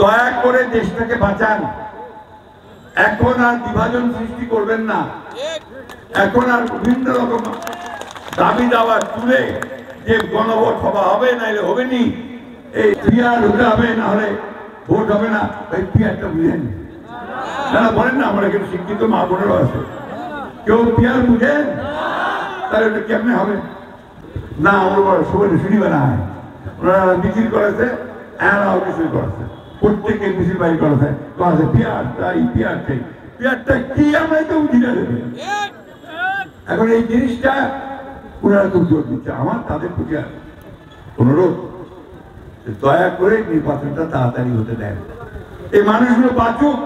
দয়া করে দেশটাকে বাঁচান। এখন আর বিভাজন সৃষ্টি করবেন না। এখন আর বিভিন্ন রকম দাবি দাওয়া তুলে যে গণভোট সভা হবে নাহলে হবে নি, এই পিয়ার হতে হবে, না হলে ভোট হবে না। এই পিয়ারটা বুঝেন যারা বলেন না, আমার এখানে শিক্ষিত মা বোনেরও আছে, কেউ পিয়ার বুঝেন? তাহলে ওটা কেমনে হবে? না আমরা সবাই শুনিবে না, ওনারা মিছিল করেছে, এরাও মিছিল করেছে, প্রত্যেকে মিছিল বাড়ি করেছে, পিয়ার তাই পিয়ার চাই। পিয়ারটা কি আমরা তো বুঝি না। এখন এই জিনিসটা ওনারা খুব জোর দিচ্ছে। আমার তাদের প্রতি অনুরোধ, দয়া করে নির্বাচনটা তাড়াতাড়ি হতে দেন, এই মানুষগুলো বাঁচুক,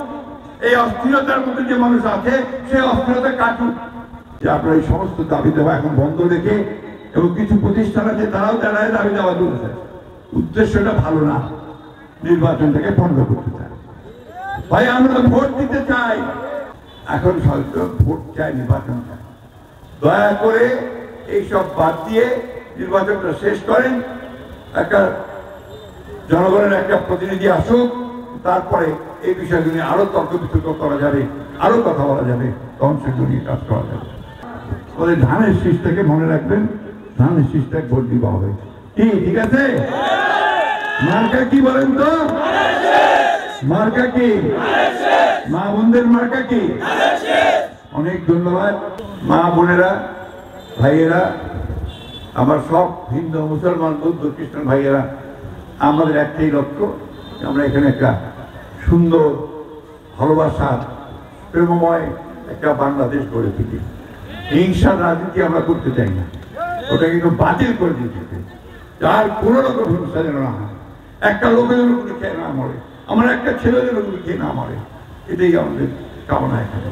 এই অস্থিরতার মধ্যে যে মানুষ আছে সেই অস্থিরতা কাটুক। যে আপনার এই সমস্ত দাবি দেওয়া এখন বন্ধ রেখে, এবং কিছু প্রতিষ্ঠান আছে তারাও দাঁড়ায় দাবি দেওয়া তুলছে, উদ্দেশ্যটা ভালো না, নির্বাচনটাকে বন্ধ করতে চায়। ভাই আমরা ভোট দিতে চাই, এখন সরকার ভোট চাই, নির্বাচন চাই। দয়া করে এইসব বাদ দিয়ে নির্বাচনটা শেষ করেন, একটা জনগণের একটা প্রতিনিধি আসুক, তারপরে এই বিষয়গুলি আরো তর্ক বিতর্ক করা যাবে, আরো কথা বলা যাবে, তখন সেগুলো নিয়ে কাজ করা যাবে। ওদের ধানের শীষটাকে মনে রাখবেন, ধানের শীষটাকে ভোট দিবা হবে। ঠিক আছে? মার্কা কি বলেন তো? মার্কা কি? মা বোনদের মার্কা কি? অনেক ধন্যবাদ মা বোনেরা, ভাইয়েরা, আমার সব হিন্দু মুসলমান বৌদ্ধ খ্রিস্টান ভাইয়েরা। আমাদের একটাই লক্ষ্য, আমরা এখানে একটা সুন্দর ভালোবাসার প্রেমময় একটা বাংলাদেশ গড়ে তুলি। হিংসার রাজনীতি আমরা করতে চাই না, ওটা কিন্তু বাতিল করে দিতে চাই। যার কোনো রকম হিংসা যেন না হয়, একটা লোকের জন্য কোনো খেয়ে না মরে, আমার একটা ছেলেদের জন্য খেয়ে না মরে, এটাই আমাদের কামনা। এখানে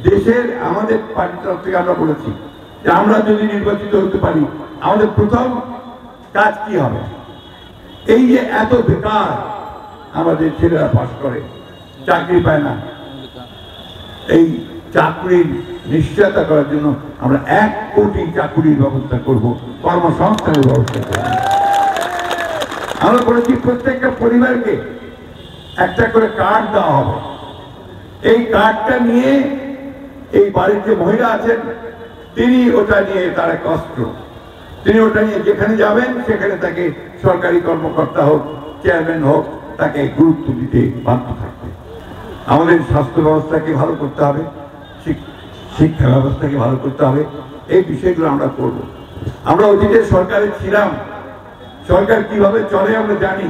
দেশের আমাদের পার্টির তরফ থেকে আমরা বলেছি যে আমরা যদি নির্বাচিত হতে পারি, আমাদের প্রথম কাজ কি হবে? এই যে এত বেকার আমাদের ছেলেরা পাস করে, চাকরি পায় না, এই চাকরির নিশ্চয়তা করার জন্য আমরা 1 কোটি চাকরির ব্যবস্থা করব, কর্মসংস্থানের ব্যবস্থা করব। আমরা বলেছি প্রত্যেকটা পরিবারকে একটা করে কার্ড দেওয়া হবে। এই কার্ডটা নিয়ে এই বাড়ির যে মহিলা আছেন তিনি ওটা নিয়ে, তার কষ্ট, তিনি ওটা নিয়ে যেখানে যাবেন সেখানে তাকে সরকারি কর্মকর্তা হোক, চেয়ারম্যান হোক, তাকে গুরুত্ব দিতে বাধ্য থাকবে। আমাদের স্বাস্থ্য ব্যবস্থাকে ভালো করতে হবে, শিক্ষা ব্যবস্থাকে ভালো করতে হবে, এই বিষয়গুলো আমরা করব। আমরা অতীতে সরকারে ছিলাম, সরকার কিভাবে চলে আমরা জানি।